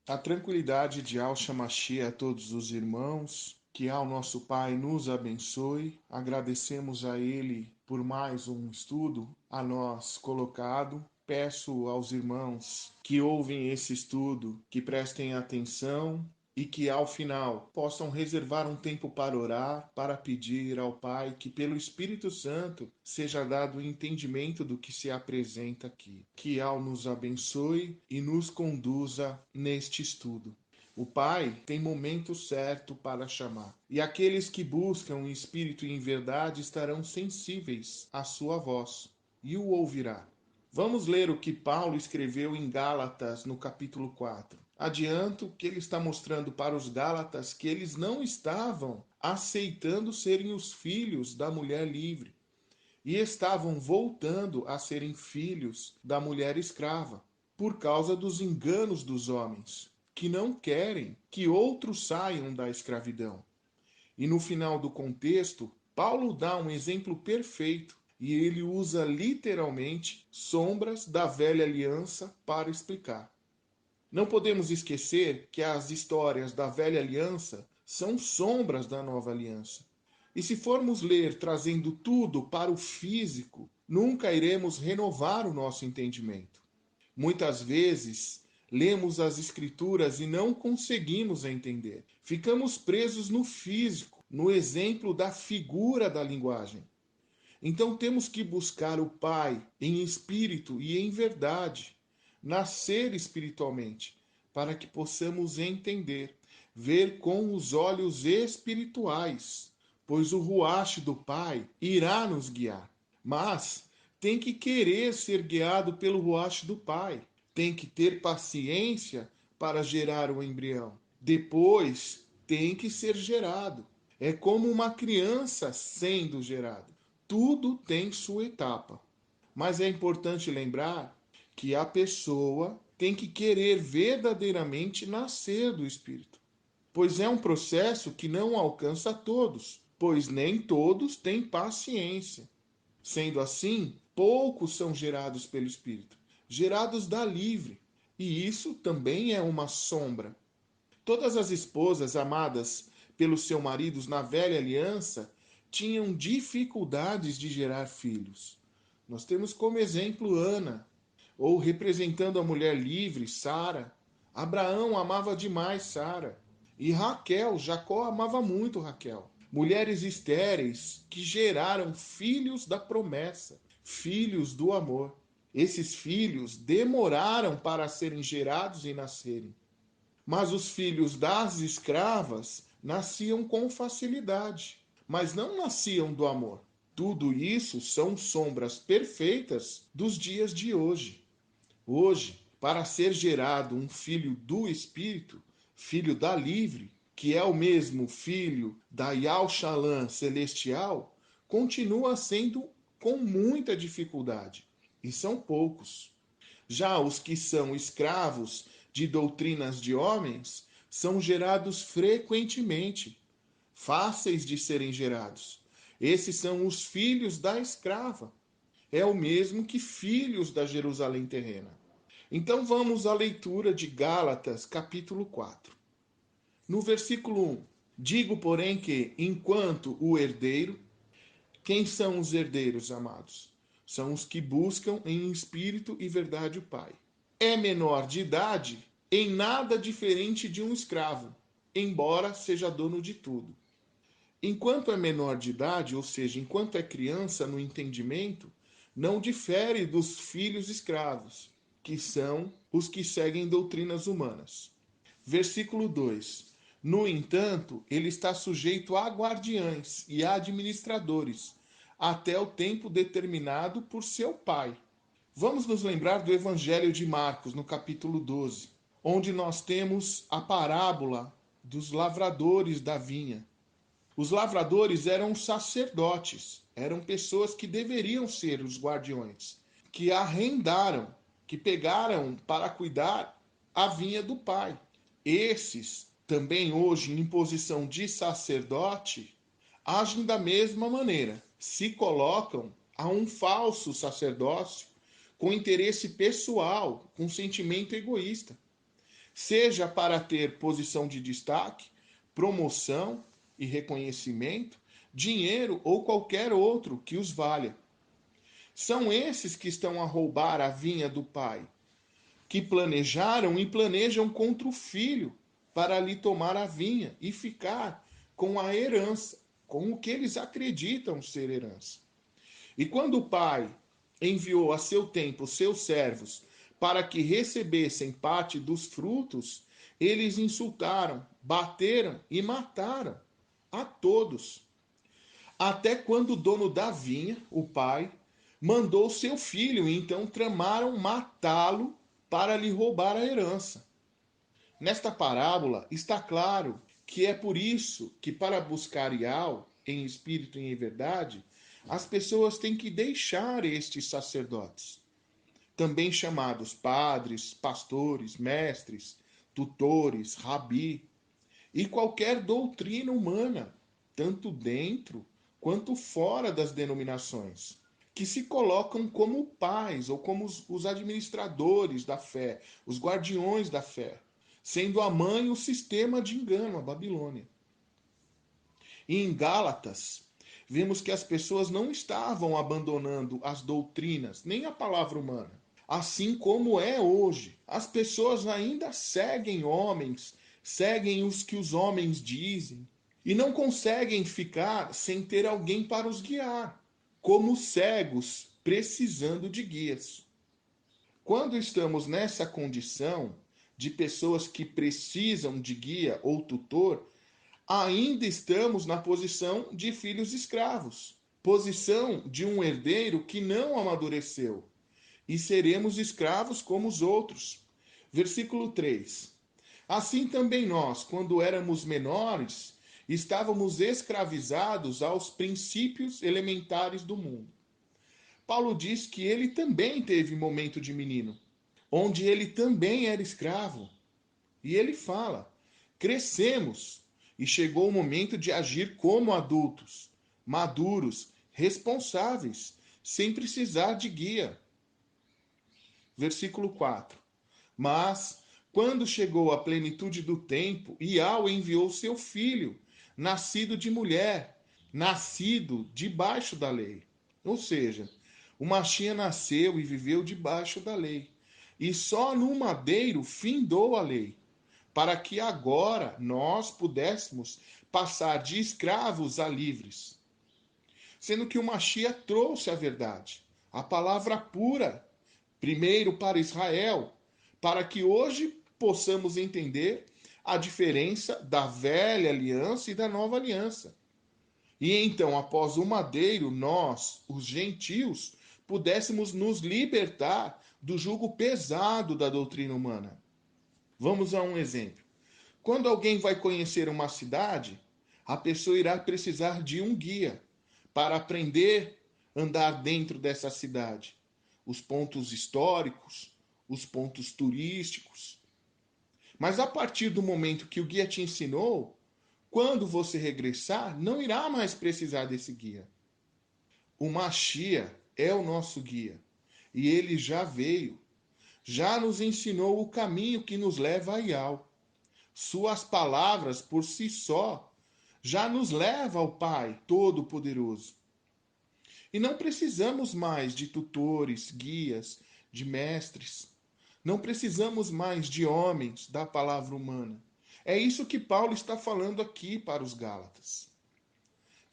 A tranquilidade de Al Shamashi a todos os irmãos, que ao nosso Pai nos abençoe. Agradecemos a Ele por mais um estudo a nós colocado. Peço aos irmãos que ouvem esse estudo que prestem atenção e que ao final possam reservar um tempo para orar, para pedir ao Pai que pelo Espírito Santo seja dado o entendimento do que se apresenta aqui. Que ao nos abençoe e nos conduza neste estudo. O Pai tem momento certo para chamar, e aqueles que buscam em espírito e em verdade estarão sensíveis à sua voz e o ouvirá. Vamos ler o que Paulo escreveu em Gálatas, no capítulo 4. Adianto que ele está mostrando para os Gálatas que eles não estavam aceitando serem os filhos da mulher livre e estavam voltando a serem filhos da mulher escrava, por causa dos enganos dos homens, que não querem que outros saiam da escravidão. E no final do contexto, Paulo dá um exemplo perfeito e ele usa literalmente sombras da velha aliança para explicar. Não podemos esquecer que as histórias da velha aliança são sombras da nova aliança. E se formos ler trazendo tudo para o físico, nunca iremos renovar o nosso entendimento. Muitas vezes, lemos as Escrituras e não conseguimos entender. Ficamos presos no físico, no exemplo da figura da linguagem. Então temos que buscar o Pai em espírito e em verdade, nascer espiritualmente, para que possamos entender, ver com os olhos espirituais, pois o ruach do Pai irá nos guiar. Mas tem que querer ser guiado pelo ruach do Pai, tem que ter paciência para gerar o embrião. Depois tem que ser gerado. É como uma criança sendo gerada. Tudo tem sua etapa. Mas é importante lembrar que a pessoa tem que querer verdadeiramente nascer do Espírito. Pois é um processo que não alcança todos, pois nem todos têm paciência. Sendo assim, poucos são gerados pelo Espírito, gerados da livre. E isso também é uma sombra. Todas as esposas amadas pelos seus maridos na velha aliança tinham dificuldades de gerar filhos. Nós temos como exemplo Ana, ou representando a mulher livre, Sara. Abraão amava demais Sara. E Raquel, Jacó amava muito Raquel. Mulheres estéreis que geraram filhos da promessa, filhos do amor. Esses filhos demoraram para serem gerados e nascerem. Mas os filhos das escravas nasciam com facilidade, mas não nasciam do amor. Tudo isso são sombras perfeitas dos dias de hoje. Hoje, para ser gerado um filho do Espírito, filho da livre, que é o mesmo filho da Yal Shalom celestial, continua sendo com muita dificuldade. E são poucos. Já os que são escravos de doutrinas de homens são gerados frequentemente, fáceis de serem gerados. Esses são os filhos da escrava. É o mesmo que filhos da Jerusalém terrena. Então vamos à leitura de Gálatas, capítulo 4. No versículo 1, digo, porém, que enquanto o herdeiro, quem são os herdeiros, amados? São os que buscam em espírito e verdade o Pai. É menor de idade, em nada diferente de um escravo, embora seja dono de tudo. Enquanto é menor de idade, ou seja, enquanto é criança no entendimento, não difere dos filhos escravos, que são os que seguem doutrinas humanas. Versículo 2. No entanto, ele está sujeito a guardiães e a administradores, até o tempo determinado por seu pai. Vamos nos lembrar do Evangelho de Marcos, no capítulo 12, onde nós temos a parábola dos lavradores da vinha. Os lavradores eram sacerdotes, eram pessoas que deveriam ser os guardiões, que arrendaram, que pegaram para cuidar a vinha do pai. Esses, também hoje em posição de sacerdote, agem da mesma maneira, se colocam a um falso sacerdócio com interesse pessoal, com sentimento egoísta. seja para ter posição de destaque, promoção e reconhecimento, dinheiro ou qualquer outro que os valha. São esses que estão a roubar a vinha do Pai, que planejaram e planejam contra o Filho para lhe tomar a vinha e ficar com a herança, com o que eles acreditam ser herança. E quando o Pai enviou a seu tempo os seus servos para que recebessem parte dos frutos, eles insultaram, bateram e mataram a todos. Até quando o dono da vinha, o pai, mandou seu filho, e então tramaram matá-lo para lhe roubar a herança. Nesta parábola está claro que é por isso que, para buscar Ial em espírito e em verdade, as pessoas têm que deixar estes sacerdotes, também chamados padres, pastores, mestres, tutores, rabi, e qualquer doutrina humana, tanto dentro quanto fora das denominações, que se colocam como pais ou como os administradores da fé, os guardiões da fé, sendo a mãe o sistema de engano, a Babilônia. E em Gálatas, vemos que as pessoas não estavam abandonando as doutrinas, nem a palavra humana. Assim como é hoje. As pessoas ainda seguem homens, seguem os que os homens dizem, e não conseguem ficar sem ter alguém para os guiar, como cegos precisando de guias. Quando estamos nessa condição de pessoas que precisam de guia ou tutor, ainda estamos na posição de filhos escravos, posição de um herdeiro que não amadureceu, e seremos escravos como os outros. Versículo 3. Assim também nós, quando éramos menores, estávamos escravizados aos princípios elementares do mundo. Paulo diz que ele também teve momento de menino, onde ele também era escravo. E ele fala: crescemos e chegou o momento de agir como adultos, maduros, responsáveis, sem precisar de guia. Versículo 4. Mas, quando chegou a plenitude do tempo, Iau enviou seu filho, nascido de mulher, nascido debaixo da lei. Ou seja, o Machia nasceu e viveu debaixo da lei. E só no madeiro findou a lei, para que agora nós pudéssemos passar de escravos a livres. Sendo que o Machia trouxe a verdade, a palavra pura, primeiro para Israel, para que hoje possamos entender a diferença da velha aliança e da nova aliança. E então, após o madeiro, nós, os gentios, pudéssemos nos libertar do jugo pesado da doutrina humana. Vamos a um exemplo. Quando alguém vai conhecer uma cidade, a pessoa irá precisar de um guia para aprender a andar dentro dessa cidade. Os pontos históricos, os pontos turísticos. Mas a partir do momento que o guia te ensinou, quando você regressar, não irá mais precisar desse guia. O Machia é o nosso guia. E ele já veio. Já nos ensinou o caminho que nos leva a Ial. Suas palavras, por si só, já nos leva ao Pai Todo-Poderoso. E não precisamos mais de tutores, guias, de mestres. Não precisamos mais de homens da palavra humana. É isso que Paulo está falando aqui para os Gálatas.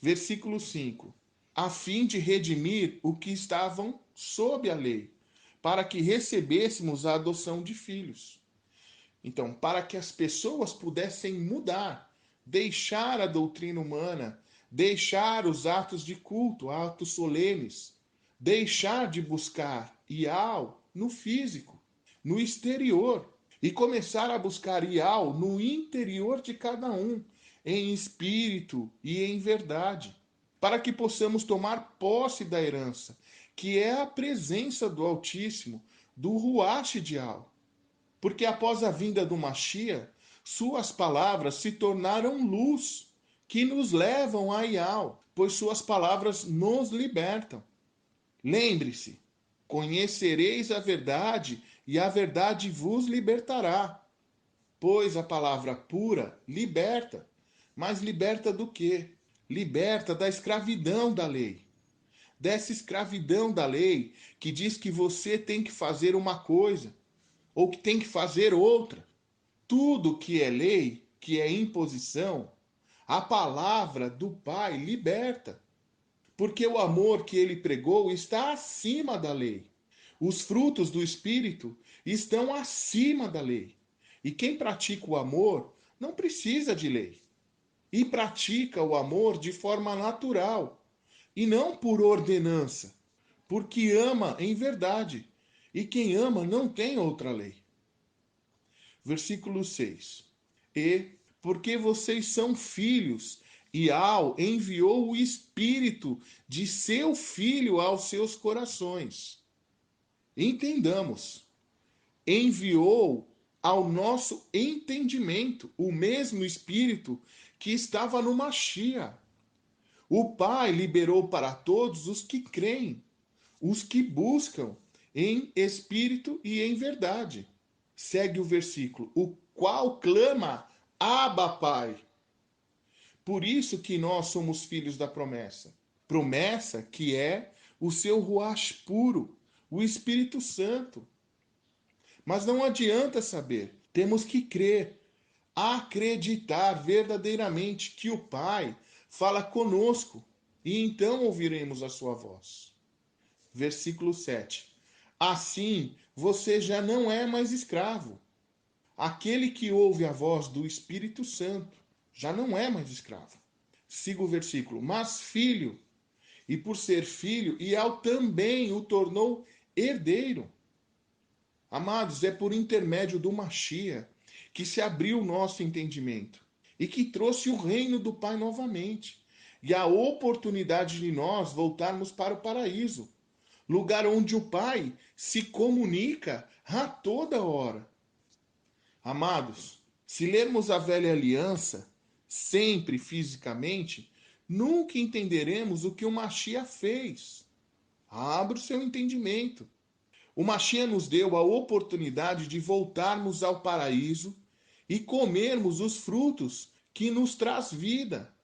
Versículo 5. A fim de redimir o que estavam sob a lei, para que recebêssemos a adoção de filhos. Então, para que as pessoas pudessem mudar, deixar a doutrina humana, deixar os atos de culto, atos solenes, deixar de buscar Ial no físico, no exterior, e começar a buscar Ial no interior de cada um, em espírito e em verdade, para que possamos tomar posse da herança, que é a presença do Altíssimo, do Ruach de Ial. Porque após a vinda do Machia, suas palavras se tornaram luz, que nos levam a Ial, pois suas palavras nos libertam. Lembre-se, conhecereis a verdade e a verdade vos libertará. pois a palavra pura liberta. Mas liberta do quê? Liberta da escravidão da lei. Dessa escravidão da lei que diz que você tem que fazer uma coisa ou que tem que fazer outra. Tudo que é lei, que é imposição, a palavra do Pai liberta. Porque o amor que ele pregou está acima da lei. Os frutos do Espírito estão acima da lei. E quem pratica o amor não precisa de lei. E pratica o amor de forma natural, e não por ordenança, porque ama em verdade. E quem ama não tem outra lei. Versículo 6. E porque vocês são filhos, e enviou o Espírito de seu Filho aos seus corações. Entendamos, enviou ao nosso entendimento o mesmo Espírito que estava no Machia. O Pai liberou para todos os que creem, os que buscam em espírito e em verdade. Segue o versículo, o qual clama, Abba, Pai. Por isso que nós somos filhos da promessa. Promessa que é o seu Ruach puro, o Espírito Santo. Mas não adianta saber, temos que crer, acreditar verdadeiramente que o Pai fala conosco e então ouviremos a sua voz. Versículo 7. Assim, você já não é mais escravo. Aquele que ouve a voz do Espírito Santo já não é mais escravo. Siga o versículo. Mas filho, e por ser filho, também o tornou herdeiro. Amados, é por intermédio do Machia que se abriu o nosso entendimento e que trouxe o reino do Pai novamente e a oportunidade de nós voltarmos para o paraíso, lugar onde o Pai se comunica a toda hora. Amados, se lermos a velha aliança, sempre fisicamente, nunca entenderemos o que o Machia fez. Abra o seu entendimento. O Machia nos deu a oportunidade de voltarmos ao paraíso e comermos os frutos que nos traz vida,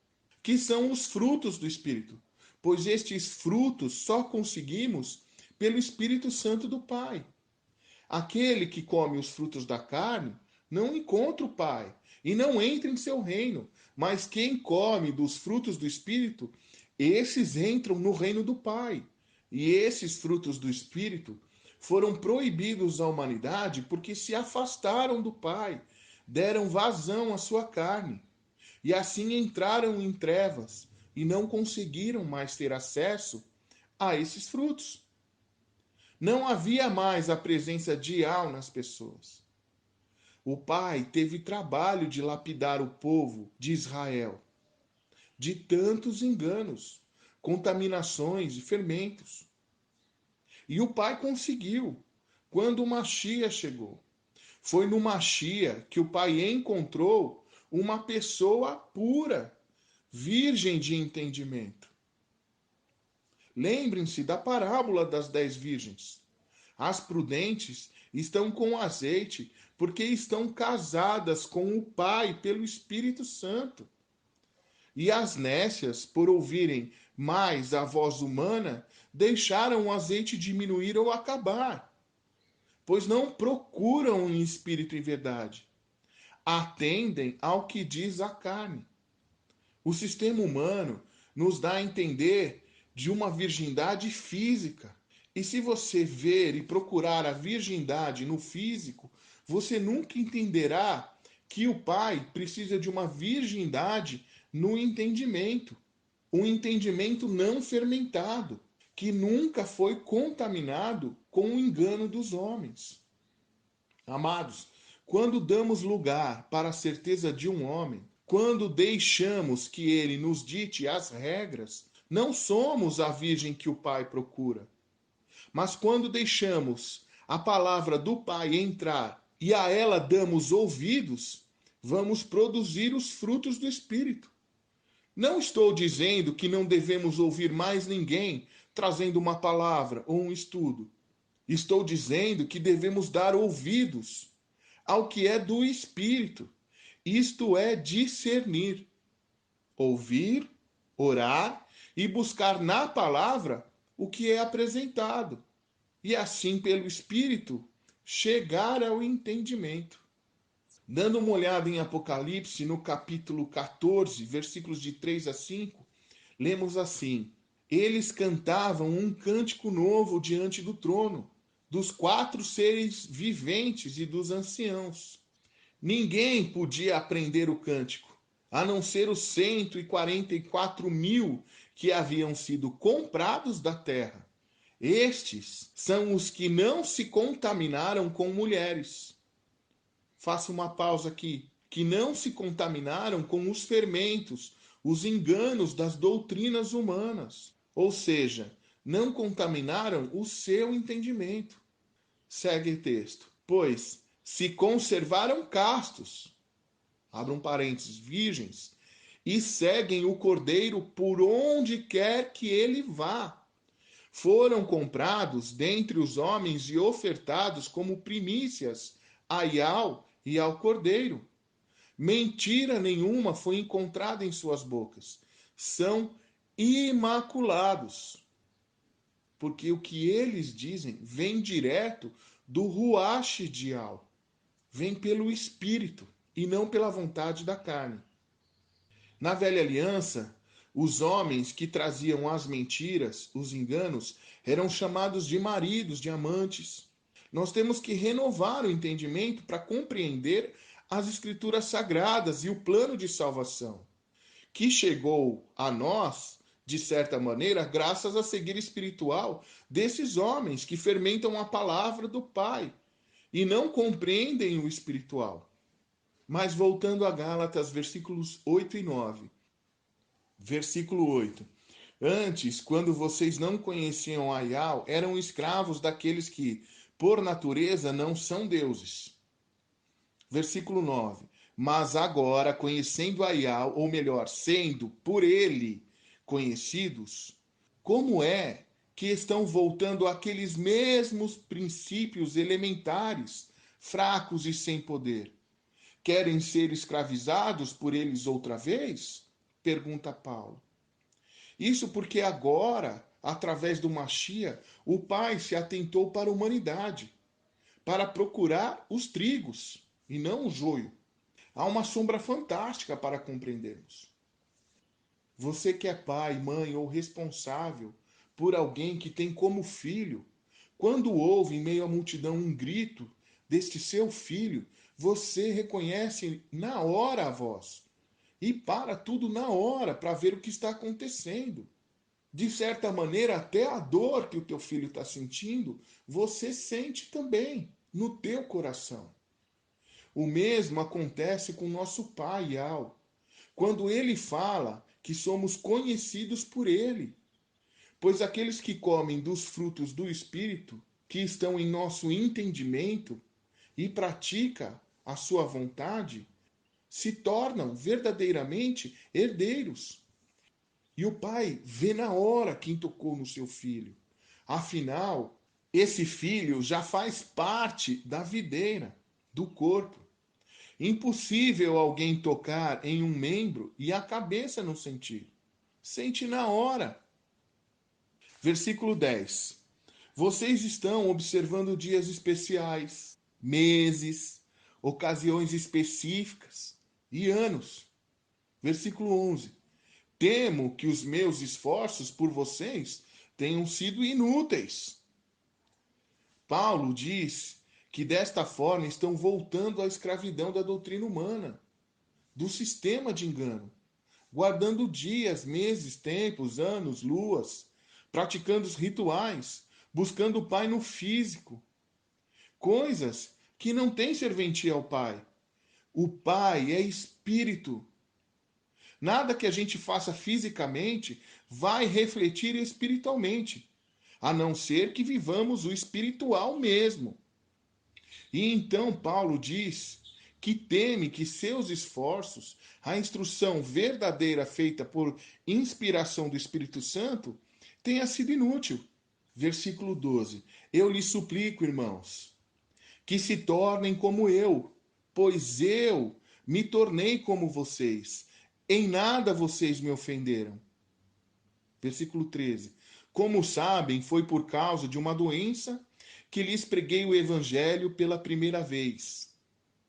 que são os frutos do Espírito, pois estes frutos só conseguimos pelo Espírito Santo do Pai. Aquele que come os frutos da carne não encontra o Pai e não entra em seu reino, mas quem come dos frutos do Espírito, esses entram no reino do Pai. E esses frutos do Espírito foram proibidos à humanidade porque se afastaram do Pai, deram vazão à sua carne, e assim entraram em trevas e não conseguiram mais ter acesso a esses frutos. Não havia mais a presença de Al nas pessoas. O Pai teve trabalho de lapidar o povo de Israel de tantos enganos, contaminações e fermentos. E o Pai conseguiu quando o Machia chegou. Foi no Machia que o Pai encontrou uma pessoa pura, virgem de entendimento. Lembrem-se da parábola das 10 virgens. As prudentes estão com azeite porque estão casadas com o Pai pelo Espírito Santo. E as nécias, por ouvirem mais a voz humana, deixaram o azeite diminuir ou acabar, pois não procuram em espírito e verdade. Atendem ao que diz a carne. O sistema humano nos dá a entender de uma virgindade física. E se você ver e procurar a virgindade no físico, você nunca entenderá que o Pai precisa de uma virgindade no entendimento. Um entendimento não fermentado, que nunca foi contaminado com o engano dos homens. Amados, quando damos lugar para a certeza de um homem, quando deixamos que ele nos dite as regras, não somos a virgem que o Pai procura. Mas quando deixamos a palavra do Pai entrar e a ela damos ouvidos, vamos produzir os frutos do Espírito. Não estou dizendo que não devemos ouvir mais ninguém trazendo uma palavra ou um estudo. Estou dizendo que devemos dar ouvidos ao que é do Espírito, isto é, discernir, ouvir, orar e buscar na palavra o que é apresentado, e assim, pelo Espírito, chegar ao entendimento. Dando uma olhada em Apocalipse, no capítulo 14, versículos de 3 a 5, lemos assim: Eles cantavam um cântico novo diante do trono, dos 4 seres viventes e dos anciãos. Ninguém podia aprender o cântico, a não ser os 144 mil que haviam sido comprados da terra. Estes são os que não se contaminaram com mulheres. Faço uma pausa aqui. Que não se contaminaram com os fermentos, os enganos das doutrinas humanas. Ou seja, não contaminaram o seu entendimento. Segue o texto. Pois se conservaram castos, abram parênteses, virgens, e seguem o Cordeiro por onde quer que ele vá. Foram comprados dentre os homens e ofertados como primícias a Iau e ao Cordeiro. Mentira nenhuma foi encontrada em suas bocas. São imaculados. Porque o que eles dizem vem direto do Ruach de Iau. Vem pelo Espírito e não pela vontade da carne. Na velha aliança, os homens que traziam as mentiras, os enganos, eram chamados de maridos, de amantes. Nós temos que renovar o entendimento para compreender as escrituras sagradas e o plano de salvação, que chegou a nós, de certa maneira, graças à cegueira espiritual desses homens que fermentam a palavra do Pai e não compreendem o espiritual. Mas voltando a Gálatas, versículos 8 e 9. Versículo 8. Antes, quando vocês não conheciam a Iau, eram escravos daqueles que, por natureza, não são deuses. Versículo 9. Mas agora, conhecendo a Iau, ou melhor, sendo por ele conhecidos, como é que estão voltando àqueles mesmos princípios elementares, fracos e sem poder? Querem ser escravizados por eles outra vez? Pergunta Paulo. Isso porque agora, através do Machia, o Pai se atentou para a humanidade, para procurar os trigos e não o joio. Há uma sombra fantástica para compreendermos. Você que é pai, mãe ou responsável por alguém que tem como filho, quando ouve em meio à multidão um grito deste seu filho, você reconhece na hora a voz e para tudo na hora para ver o que está acontecendo. De certa maneira, até a dor que o teu filho está sentindo, você sente também no teu coração. O mesmo acontece com nosso pai, Al, quando ele fala que somos conhecidos por ele. Pois aqueles que comem dos frutos do Espírito, que estão em nosso entendimento e pratica a sua vontade, se tornam verdadeiramente herdeiros. E o pai vê na hora quem tocou no seu filho. Afinal, esse filho já faz parte da videira, do corpo. Impossível alguém tocar em um membro e a cabeça não sentir. Sente na hora. Versículo 10. Vocês estão observando dias especiais, meses, ocasiões específicas e anos. Versículo 11. Temo que os meus esforços por vocês tenham sido inúteis. Paulo diz que desta forma estão voltando à escravidão da doutrina humana, do sistema de engano, guardando dias, meses, tempos, anos, luas, praticando os rituais, buscando o Pai no físico, coisas que não têm serventia ao Pai. O Pai é espírito. Nada que a gente faça fisicamente vai refletir espiritualmente, a não ser que vivamos o espiritual mesmo. E então Paulo diz que teme que seus esforços, a instrução verdadeira feita por inspiração do Espírito Santo, tenha sido inútil. Versículo 12. Eu lhes suplico, irmãos, que se tornem como eu, pois eu me tornei como vocês. Em nada vocês me ofenderam. Versículo 13. Como sabem, foi por causa de uma doença que lhes preguei o evangelho pela primeira vez.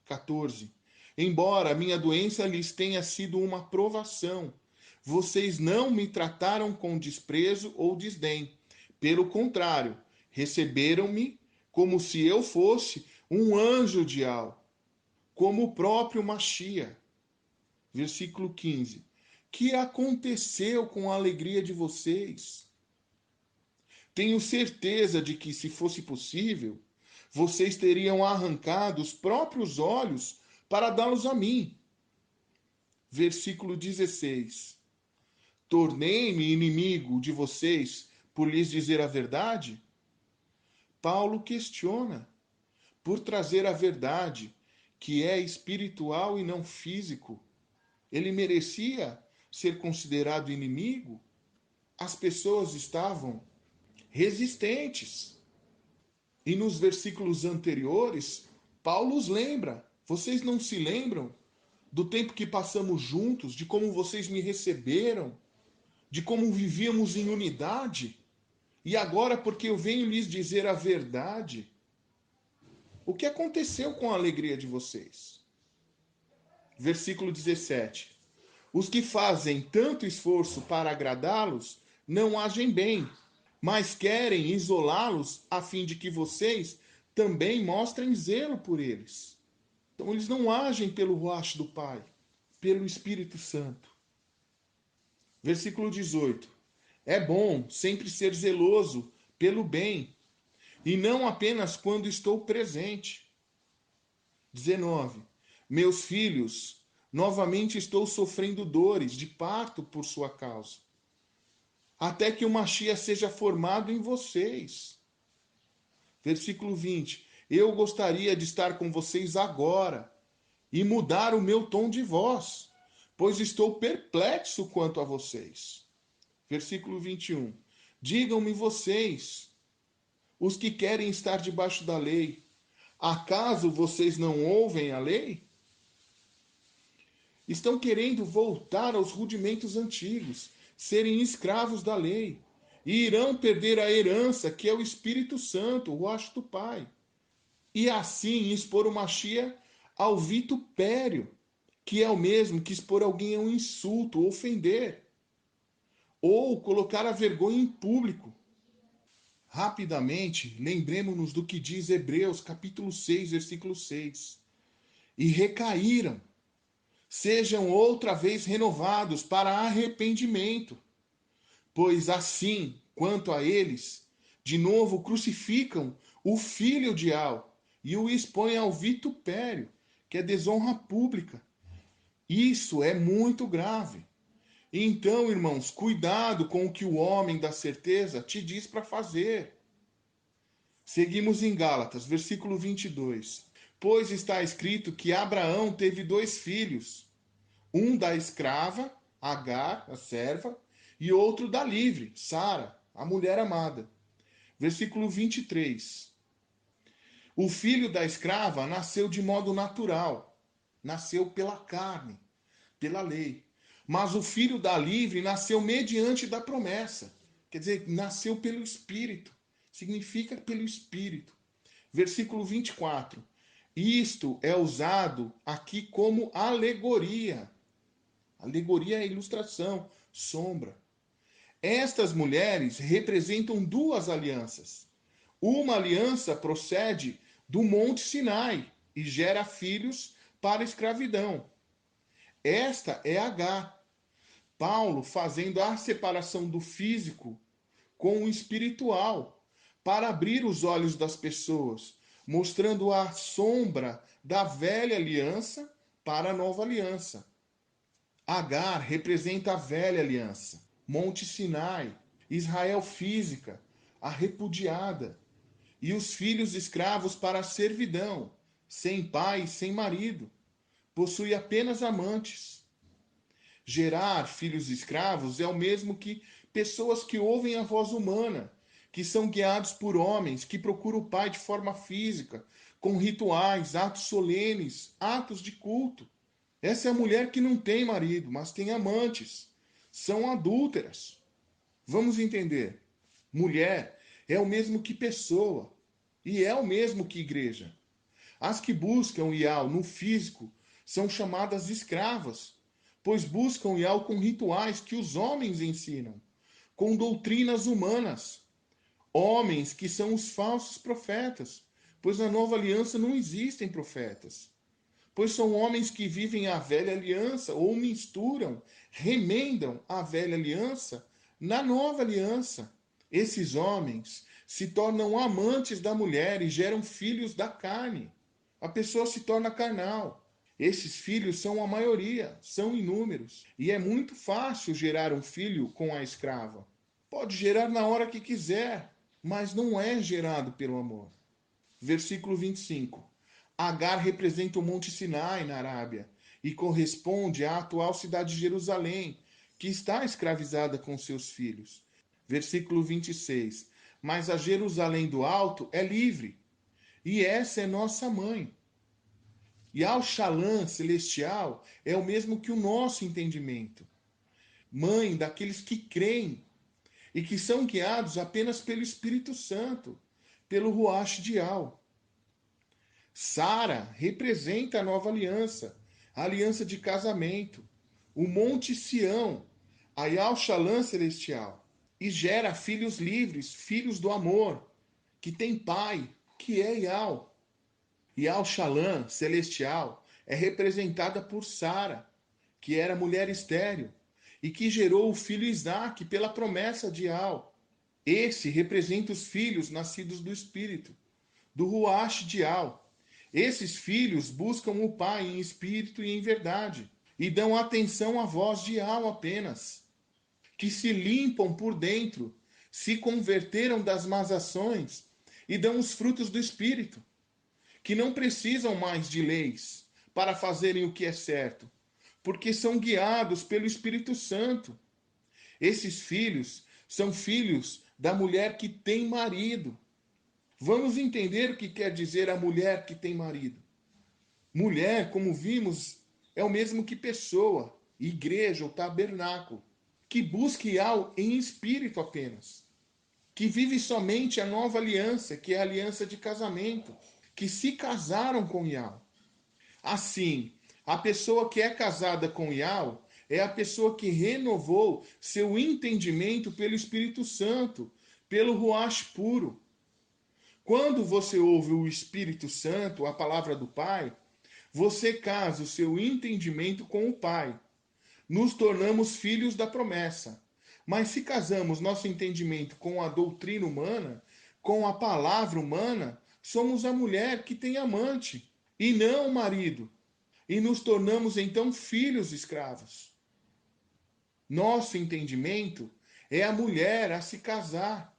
14. Embora a minha doença lhes tenha sido uma provação, vocês não me trataram com desprezo ou desdém. Pelo contrário, receberam-me como se eu fosse um anjo de Al, como o próprio Machia. Versículo 15. Que aconteceu com a alegria de vocês? Tenho certeza de que, se fosse possível, vocês teriam arrancado os próprios olhos para dá-los a mim. Versículo 16. Tornei-me inimigo de vocês por lhes dizer a verdade? Paulo questiona. Por trazer a verdade, que é espiritual e não físico, ele merecia ser considerado inimigo? As pessoas estavam resistentes. E nos versículos anteriores, Paulo os lembra. Vocês não se lembram do tempo que passamos juntos, de como vocês me receberam, de como vivíamos em unidade? E agora, porque eu venho lhes dizer a verdade, o que aconteceu com a alegria de vocês? Versículo 17. Os que fazem tanto esforço para agradá-los não agem bem, mas querem isolá-los a fim de que vocês também mostrem zelo por eles. Então eles não agem pelo rosto do Pai, pelo Espírito Santo. Versículo 18. É bom sempre ser zeloso pelo bem, e não apenas quando estou presente. 19. Meus filhos, novamente estou sofrendo dores de parto por sua causa, até que o Machia seja formado em vocês. Versículo 20. Eu gostaria de estar com vocês agora e mudar o meu tom de voz, pois estou perplexo quanto a vocês. Versículo 21. Digam-me vocês, os que querem estar debaixo da lei, acaso vocês não ouvem a lei? Estão querendo voltar aos rudimentos antigos, serem escravos da lei, e irão perder a herança que é o Espírito Santo, o rosto do Pai, e assim expor o Machia ao vitupério, que é o mesmo que expor alguém a um insulto, ofender, ou colocar a vergonha em público. Rapidamente, lembremos-nos do que diz Hebreus capítulo 6, versículo 6. E recaíram, sejam outra vez renovados para arrependimento, pois assim, quanto a eles, de novo crucificam o filho de Al e o expõem ao vitupério, que é desonra pública. Isso é muito grave. Então, irmãos, cuidado com o que o homem da certeza te diz para fazer. Seguimos em Gálatas, versículo 22. Pois está escrito que Abraão teve 2 filhos, um da escrava, Agar, a serva, e outro da livre, Sara, a mulher amada. Versículo 23. O filho da escrava nasceu de modo natural, nasceu pela carne, pela lei. Mas o filho da livre nasceu mediante da promessa. Quer dizer, nasceu pelo Espírito. Significa pelo Espírito. Versículo 24. Isto é usado aqui como alegoria. Alegoria é ilustração, sombra. Estas mulheres representam 2 alianças. Uma aliança procede do Monte Sinai e gera filhos para a escravidão. Esta é Agar. Paulo fazendo a separação do físico com o espiritual, para abrir os olhos das pessoas, mostrando a sombra da velha aliança para a nova aliança. Agar representa a velha aliança, Monte Sinai, Israel física, a repudiada, e os filhos escravos para a servidão, sem pai, sem marido, possui apenas amantes. Gerar filhos escravos é o mesmo que pessoas que ouvem a voz humana, que são guiados por homens, que procuram o pai de forma física, com rituais, atos solenes, atos de culto. Essa é a mulher que não tem marido, mas tem amantes. São adúlteras. Vamos entender. Mulher é o mesmo que pessoa e é o mesmo que igreja. As que buscam Ial no físico são chamadas escravas, pois buscam Ial com rituais que os homens ensinam, com doutrinas humanas. Homens que são os falsos profetas, pois na nova aliança não existem profetas. Pois são homens que vivem a velha aliança ou misturam, remendam a velha aliança na nova aliança. Esses homens se tornam amantes da mulher e geram filhos da carne. A pessoa se torna carnal. Esses filhos são a maioria, são inúmeros. E é muito fácil gerar um filho com a escrava. Pode gerar na hora que quiser, mas não é gerado pelo amor. Versículo 25. Agar representa o Monte Sinai na Arábia e corresponde à atual cidade de Jerusalém, que está escravizada com seus filhos. Versículo 26. Mas a Jerusalém do Alto é livre, e essa é nossa mãe. E ao Shalom celestial é o mesmo que o nosso entendimento. Mãe daqueles que creem e que são guiados apenas pelo Espírito Santo, pelo Ruach de Al. Sara representa a nova aliança, a aliança de casamento, o Monte Sião, a Yal Shalom celestial, e gera filhos livres, filhos do amor, que tem pai, que é Yal. Yal Shalom celestial é representada por Sara, que era mulher estéril, e que gerou o filho Isaac pela promessa de Yal. Esse representa os filhos nascidos do Espírito, do Ruach de Al. Esses filhos buscam o Pai em espírito e em verdade, e dão atenção à voz de Al apenas, que se limpam por dentro, se converteram das más ações e dão os frutos do Espírito, que não precisam mais de leis para fazerem o que é certo, porque são guiados pelo Espírito Santo. Esses filhos são filhos da mulher que tem marido. Vamos entender o que quer dizer a mulher que tem marido. Mulher, como vimos, é o mesmo que pessoa, igreja ou tabernáculo, que busca Ial em espírito apenas, que vive somente a nova aliança, que é a aliança de casamento, que se casaram com Ial. Assim, a pessoa que é casada com Ial é a pessoa que renovou seu entendimento pelo Espírito Santo, pelo Ruach puro. Quando você ouve o Espírito Santo, a palavra do Pai, você casa o seu entendimento com o Pai. Nos tornamos filhos da promessa. Mas se casamos nosso entendimento com a doutrina humana, com a palavra humana, somos a mulher que tem amante, e não o marido. E nos tornamos então filhos escravos. Nosso entendimento é a mulher a se casar.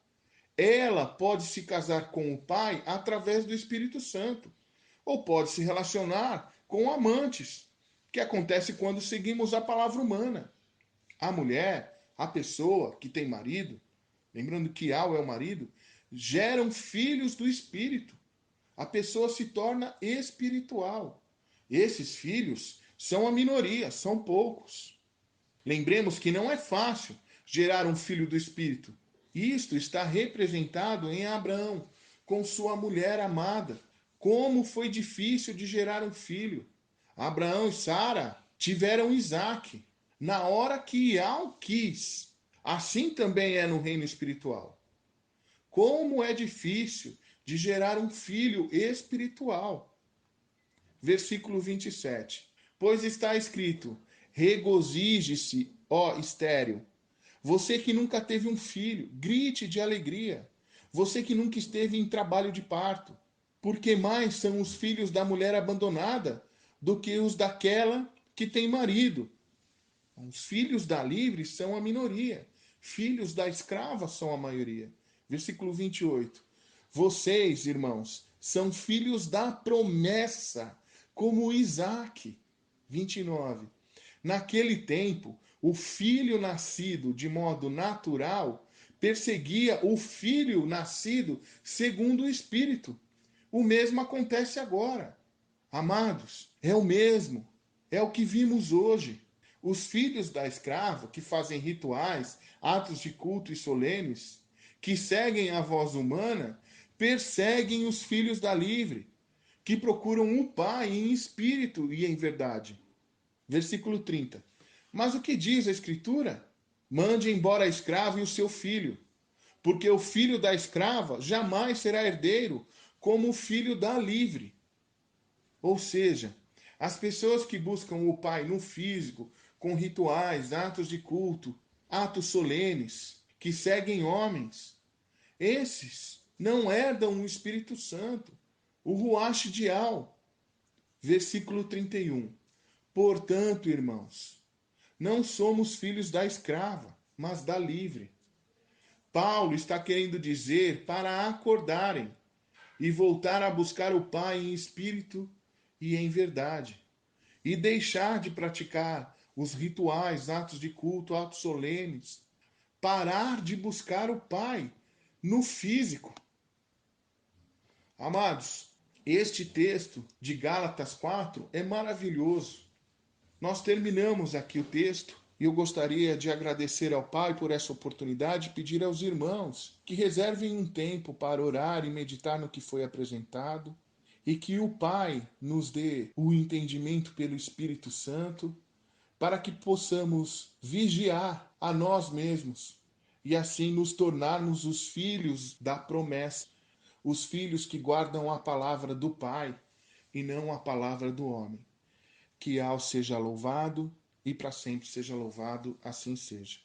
Ela pode se casar com o pai através do Espírito Santo, ou pode se relacionar com amantes, que acontece quando seguimos a palavra humana. A mulher, a pessoa que tem marido, lembrando que Al é o marido, geram filhos do Espírito. A pessoa se torna espiritual. Esses filhos são a minoria, são poucos. Lembremos que não é fácil gerar um filho do Espírito. Isto está representado em Abraão, com sua mulher amada. Como foi difícil de gerar um filho. Abraão e Sara tiveram Isaac na hora que Ial quis. Assim também é no reino espiritual. Como é difícil de gerar um filho espiritual. Versículo 27. Pois está escrito: regozije-se, ó estéril. Você que nunca teve um filho, grite de alegria. Você que nunca esteve em trabalho de parto. Porque mais são os filhos da mulher abandonada do que os daquela que tem marido. Os filhos da livre são a minoria. Filhos da escrava são a maioria. Versículo 28. Vocês, irmãos, são filhos da promessa, como Isaac. 29. Naquele tempo, o filho nascido de modo natural perseguia o filho nascido segundo o Espírito. O mesmo acontece agora. Amados, é o mesmo. É o que vimos hoje. Os filhos da escrava, que fazem rituais, atos de culto e solenes, que seguem a voz humana, perseguem os filhos da livre, que procuram o Pai em espírito e em verdade. Versículo 30. Mas o que diz a Escritura? Mande embora a escrava e o seu filho, porque o filho da escrava jamais será herdeiro como o filho da livre. Ou seja, as pessoas que buscam o Pai no físico, com rituais, atos de culto, atos solenes, que seguem homens, esses não herdam o Espírito Santo, o Ruach Dial. Versículo 31. Portanto, irmãos, não somos filhos da escrava, mas da livre. Paulo está querendo dizer para acordarem e voltar a buscar o Pai em espírito e em verdade, e deixar de praticar os rituais, atos de culto, atos solenes, parar de buscar o Pai no físico. Amados, este texto de Gálatas 4 é maravilhoso. Nós terminamos aqui o texto e eu gostaria de agradecer ao Pai por essa oportunidade e pedir aos irmãos que reservem um tempo para orar e meditar no que foi apresentado e que o Pai nos dê o entendimento pelo Espírito Santo para que possamos vigiar a nós mesmos e assim nos tornarmos os filhos da promessa, os filhos que guardam a palavra do Pai e não a palavra do homem. Que ao seja louvado e para sempre seja louvado, assim seja.